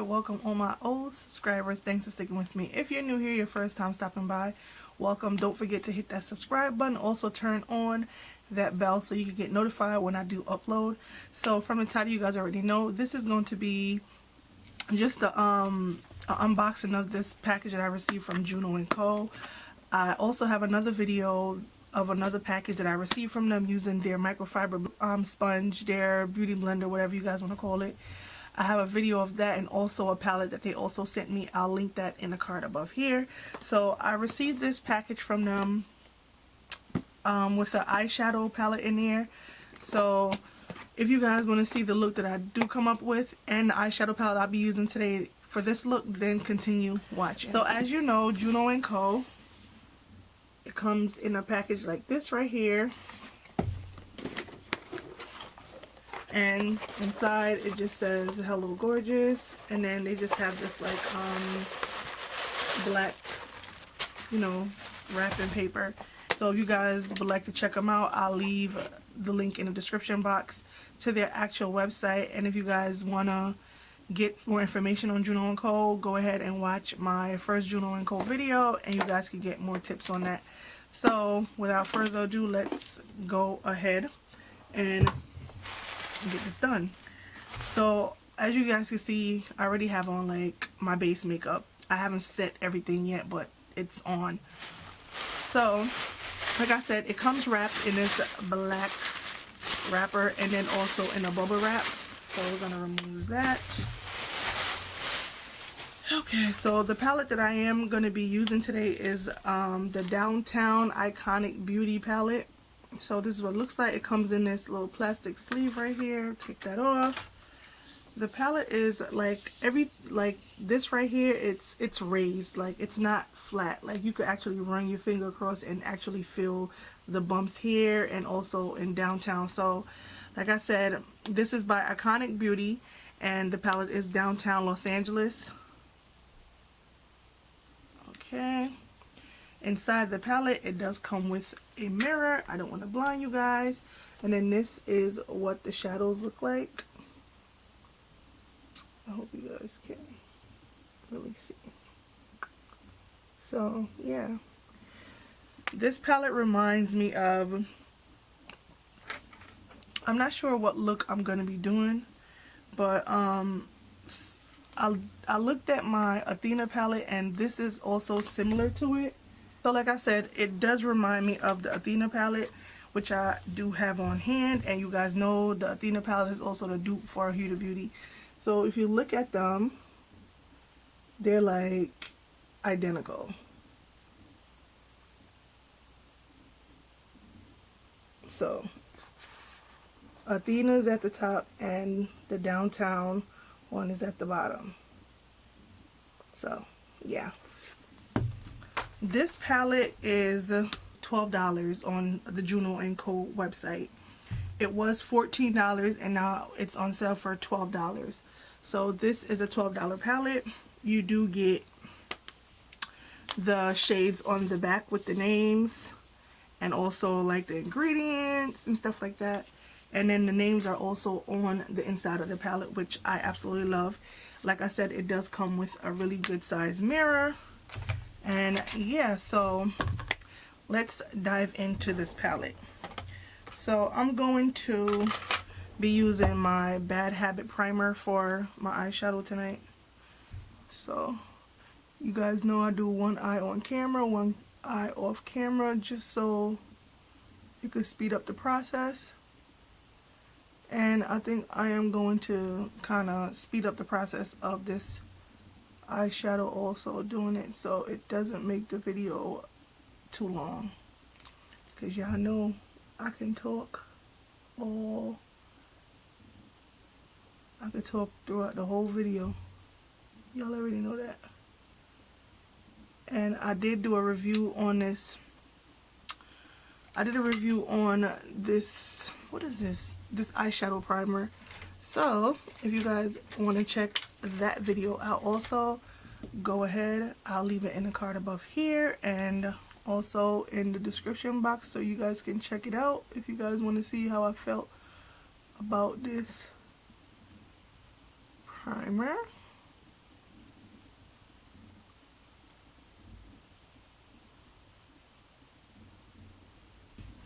welcome all my old subscribers. Thanks for sticking with me. If you're new here, your first time stopping by, welcome. Don't forget to hit that subscribe button. Also turn on that bell so you can get notified when I do upload. So from the title, you guys already know this is going to be just a unboxing of this package that I received from JUNO Co. I also have another video of another package that I received from them using their microfiber sponge, their beauty blender, whatever you guys want to call it. I have a video of that and also a palette that they also sent me. I'll link that in the card above here. So I received this package from them with an eyeshadow palette in there. So if you guys want to see the look that I do come up with and the eyeshadow palette I'll be using today for this look, then continue watching. So as you know, JUNO Co. It comes in a package like this right here. And inside it just says hello gorgeous, and then they just have this like black, you know, wrapping paper. So if you guys would like to check them out, I'll leave the link in the description box to their actual website. And if you guys want to get more information on JUNO Co, go ahead and watch my first JUNO Co video and you guys can get more tips on that. So without further ado, let's go ahead and get this done. So as you guys can see, I already have on like my base makeup. I haven't set everything yet, but it's on. So like I said, it comes wrapped in this black wrapper and then also in a bubble wrap. So we're gonna remove that. Okay, so the palette that I am going to be using today is the Downtown Iconic Beauty palette. So this is what it looks like. It comes in this little plastic sleeve right here. Take that off. The palette is like this right here, it's raised, like it's not flat. Like you could actually run your finger across and actually feel the bumps here and also in Downtown. So like I said, this is by Iconic Beauty and the palette is Downtown Los Angeles. Okay, inside the palette it does come with a mirror. I don't want to blind you guys. And then this is what the shadows look like. I hope you guys can really see. So yeah, this palette reminds me of, I'm not sure what look I'm gonna be doing, but I looked at my Athena palette and this is also similar to it. So like I said, it does remind me of the Athena palette, which I do have on hand, and you guys know the Athena palette is also the dupe for Huda Beauty. So if you look at them, they're like identical. So Athena's at the top and the Downtown one is at the bottom. So yeah, this palette is $12 on the JUNO Co website. It was $14 and now it's on sale for $12. So this is a $12 palette. You do get the shades on the back with the names and also like the ingredients and stuff like that. And then the names are also on the inside of the palette, which I absolutely love. Like I said, it does come with a really good size mirror. And yeah, so let's dive into this palette. So I'm going to be using my Bad Habit primer for my eyeshadow tonight. So you guys know I do one eye on camera, one eye off camera, just so it could speed up the process. And I think I am going to kind of speed up the process of this eyeshadow also, doing it so it doesn't make the video too long, because y'all know I can talk throughout the whole video. Y'all already know that. And I did do a review on this. I did a review on this, what is this? This eyeshadow primer. So if you guys want to check that video out also, go ahead. I'll leave it in the card above here and also in the description box so you guys can check it out if you guys want to see how I felt about this primer.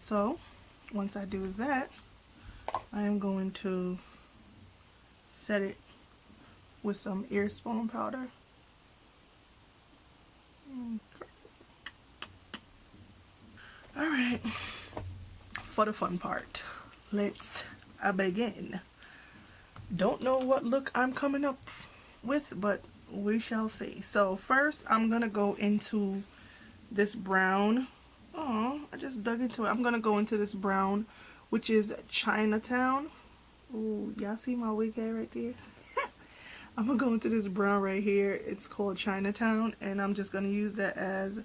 So once I do that, I am going to set it with some earspone powder. Alright, for the fun part, let's begin. Don't know what look I'm coming up with, but we shall see. So first I'm gonna go into this brown. Oh, I just dug into it. I'm gonna go into this brown, which is Chinatown. Ooh, y'all see my wig hair right there? I'm gonna go into this brown right here. It's called Chinatown, and I'm just gonna use that as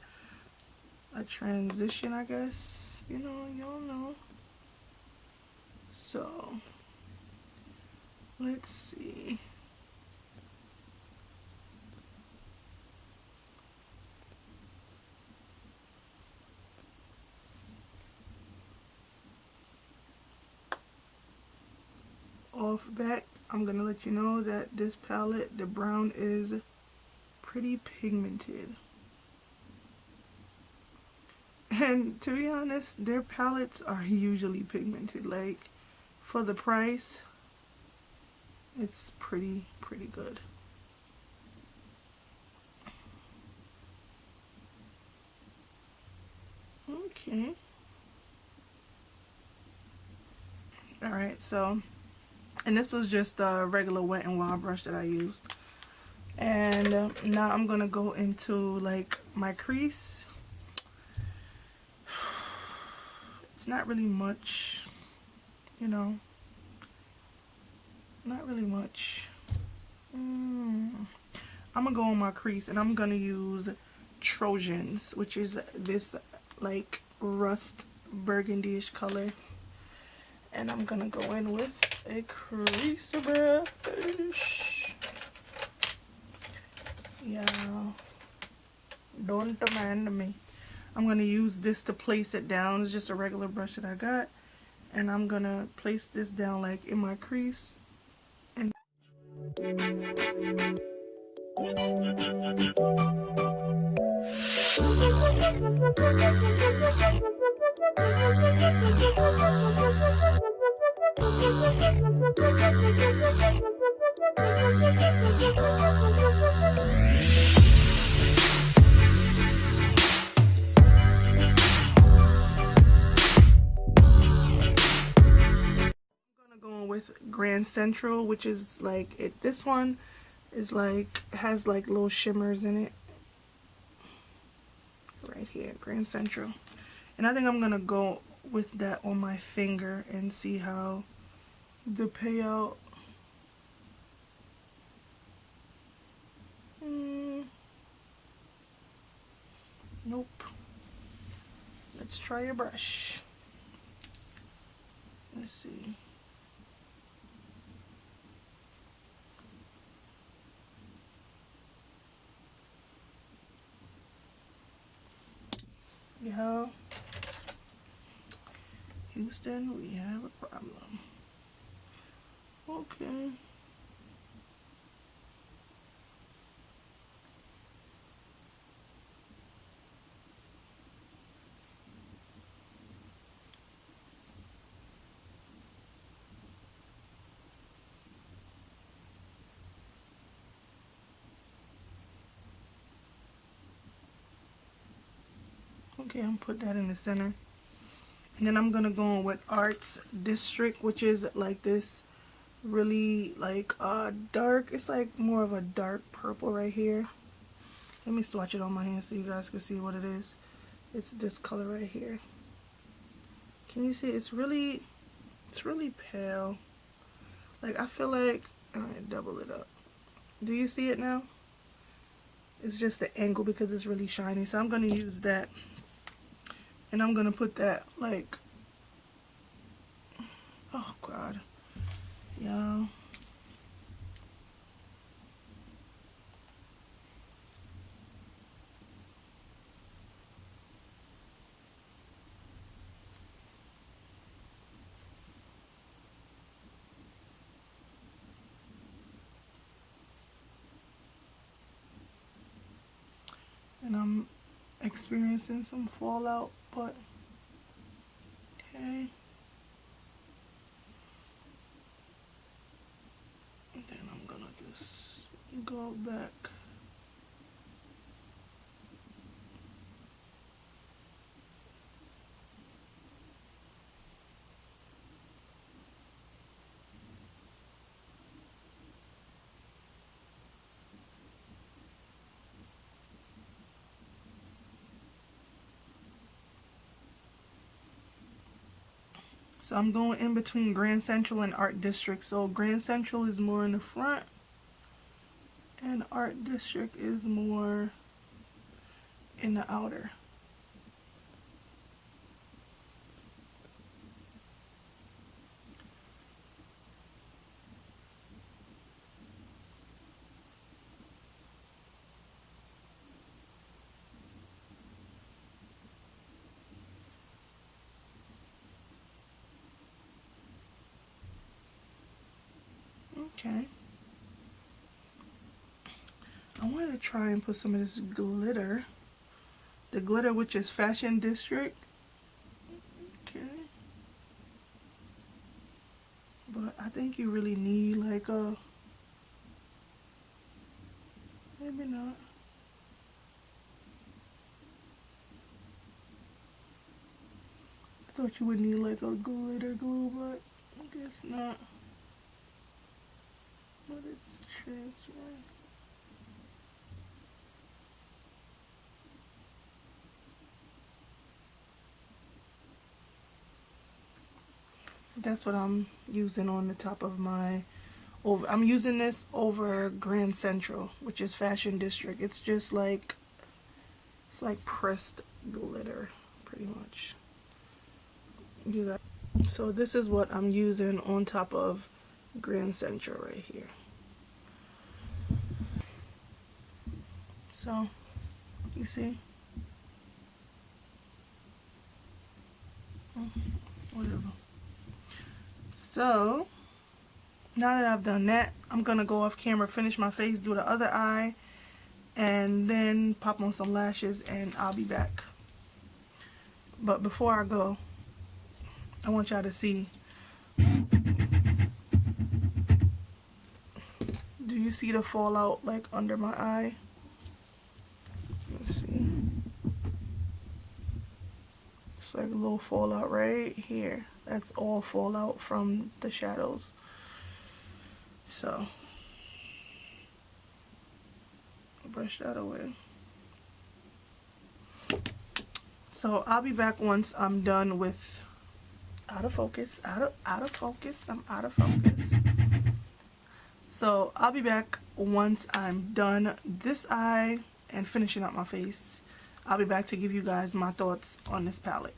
a transition, I guess. You know, y'all know. So let's see. Off bat, I'm gonna let you know that this palette, the brown, is pretty pigmented. And to be honest, their palettes are usually pigmented. Like, for the price, it's pretty good. Okay. Alright, so, and this was just a regular Wet n Wild brush that I used. And now I'm gonna go into like my crease. It's not really much, you know, not really much. I'm gonna go on my crease, and I'm gonna use Trojans, which is this like rust burgundy-ish color. And I'm gonna go in with a crease brush. Yeah, don't mind me. I'm gonna use this to place it down. It's just a regular brush that I got, and I'm gonna place this down like in my crease. And with Grand Central, which is like it. This one is like has like little shimmers in it right here, Grand Central. And I think I'm gonna go with that on my finger and see how the payout. Nope. Let's try a brush. Let's see. Yeah, Houston, we have a problem. Okay. Okay, I'm put that in the center. And then I'm gonna go on with Arts District, which is like this really like dark, it's like more of a dark purple right here. Let me swatch it on my hand so you guys can see what it is. It's this color right here. Can you see? It's really pale. Like, I feel like, I'm gonna double it up. Do you see it now? It's just the angle because it's really shiny. So I'm gonna use that. And I'm gonna put that like, oh god, y'all. And I'm experiencing some fallout, but Okay. And then I'm gonna just go back. So I'm going in between Grand Central and Art District. So Grand Central is more in the front and Art District is more in the outer. Okay. I wanted to try and put some of this glitter. The glitter, which is Fashion District. Okay. But I think you really need like a... Maybe not. I thought you would need like a glitter glue, but I guess not. But it's transparent. That's what I'm using on the top of my I'm using this over Grand Central, which is Fashion District. It's just like, it's like pressed glitter, pretty much. Do that. So this is what I'm using on top of Grand Central right here. So, you see? Oh, whatever. So, now that I've done that, I'm gonna go off camera, finish my face, do the other eye, and then pop on some lashes, and I'll be back. But before I go, I want y'all to see. Do you see the fallout like under my eye? Let's see. It's like a little fallout right here. That's all fallout from the shadows. So, brush that away. So I'll be back once I'm done with out of focus. I'm out of focus. So I'll be back once I'm done this eye and finishing up my face. I'll be back to give you guys my thoughts on this palette.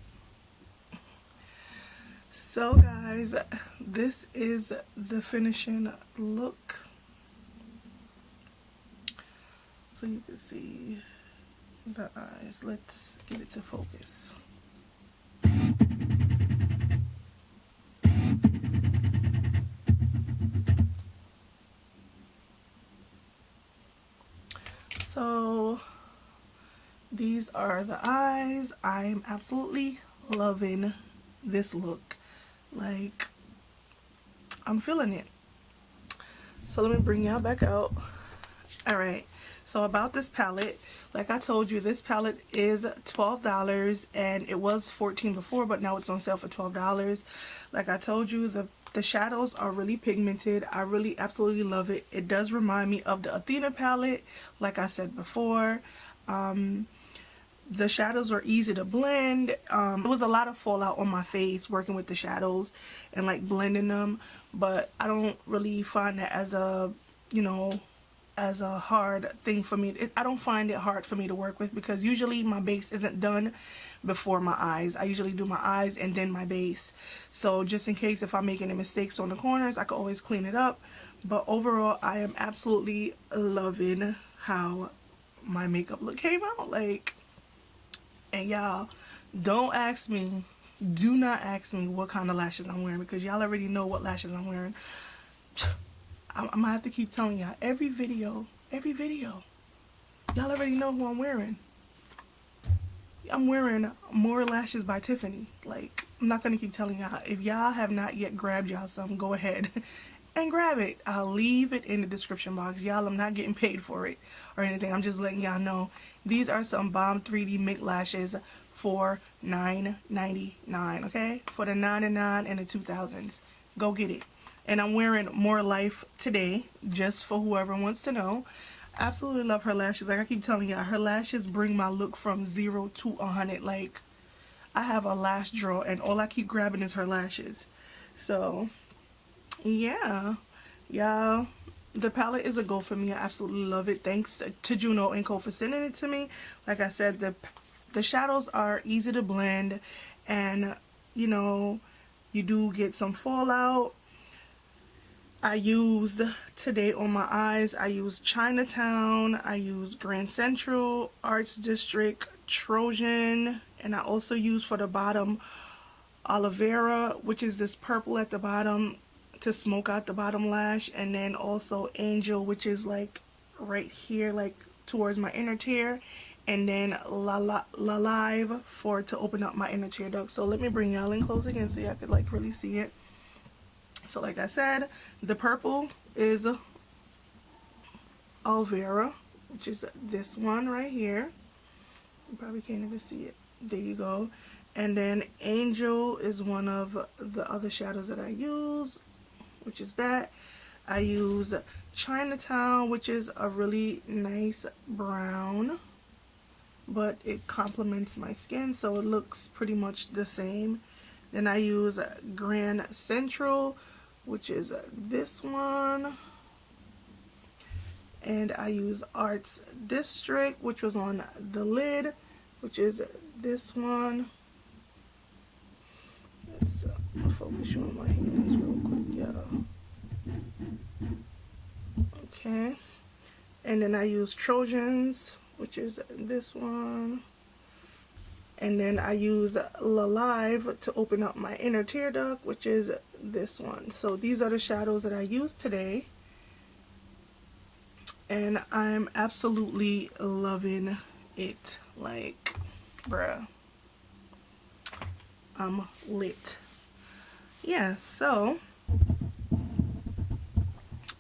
So guys, this is the finishing look. So you can see the eyes. Let's get it to focus. So these are the eyes. I'm absolutely loving this look. Like, I'm feeling it. So let me bring y'all back out. Alright, so about this palette, like I told you, this palette is $12 and it was $14 before, but now it's on sale for $12. Like I told you, the shadows are really pigmented. I really absolutely love it. It does remind me of the Athena palette, like I said before. The shadows are easy to blend. There was a lot of fallout on my face working with the shadows and like blending them, but I don't really find that as a, you know, as a hard thing for me. I don't find it hard for me to work with because usually my base isn't done before my eyes. I usually do my eyes and then my base. So just in case if I'm making any mistakes on the corners, I can always clean it up. But overall, I am absolutely loving how my makeup look came out. Like, and y'all, don't ask me, do not ask me what kind of lashes I'm wearing because y'all already know what lashes I'm wearing. I'm gonna have to keep telling y'all every video, y'all already know who I'm wearing. I'm wearing more lashes by Tiffany. Like, I'm not gonna keep telling y'all. If y'all have not yet grabbed y'all some, go ahead and grab it. I'll leave it in the description box. Y'all, I'm not getting paid for it or anything. I'm just letting y'all know. These are some Bomb 3D mink lashes for $9.99, okay? For the 99 and the 2000s. Go get it. And I'm wearing More Life today, just for whoever wants to know. Absolutely love her lashes. Like I keep telling y'all, her lashes bring my look from 0 to 100. Like, I have a lash drawer and all I keep grabbing is her lashes. So yeah, y'all, the palette is a go for me. I absolutely love it. Thanks to JUNO Co for sending it to me. Like I said, the shadows are easy to blend, and you know, you do get some fallout. I used today on my eyes, I used Chinatown, I used Grand Central, Arts District, Trojan, and I also used for the bottom Aloe Vera, which is this purple at the bottom to smoke out the bottom lash, and then also Angel, which is like right here, like towards my inner tear, and then Live for to open up my inner tear duct. So let me bring y'all in close again so y'all could like really see it. So like I said, the purple is Aloe Vera, which is this one right here. You probably can't even see it. There you go. And then Angel is one of the other shadows that I use, which is that. I use Chinatown, which is a really nice brown, but it complements my skin, so it looks pretty much the same. Then I use Grand Central, which is this one, and I use Arts District, which was on the lid, which is this one. Let's focus you on my hands real quick, y'all. Okay, and then I use Trojans, which is this one. And then I use Live to open up my inner tear duct, which is this one. So these are the shadows that I used today. And I'm absolutely loving it. Like, bruh, I'm lit. Yeah, so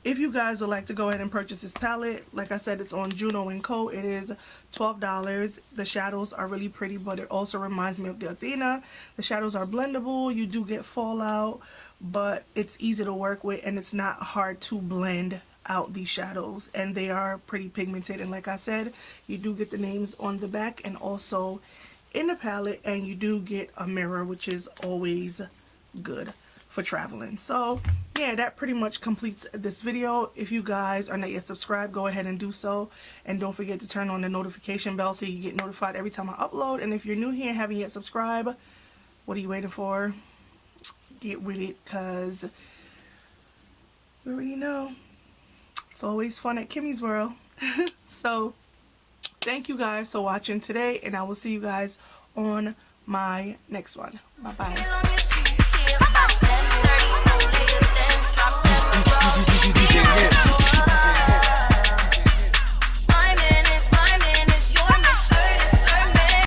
if you guys would like to go ahead and purchase this palette, like I said, it's on JUNO Co. It is $12. The shadows are really pretty, but it also reminds me of the Athena. The shadows are blendable. You do get fallout, but it's easy to work with, and it's not hard to blend out these shadows. And they are pretty pigmented. And like I said, you do get the names on the back and also in the palette, and you do get a mirror, which is always good for traveling. So yeah, that pretty much completes this video. If you guys are not yet subscribed, go ahead and do so, and don't forget to turn on the notification bell so you get notified every time I upload. And if you're new here and haven't yet subscribed, what are you waiting for? Get with it, because you already know it's always fun at Kimmy's World. So thank you guys for watching today, and I will see you guys on my next one. Bye bye.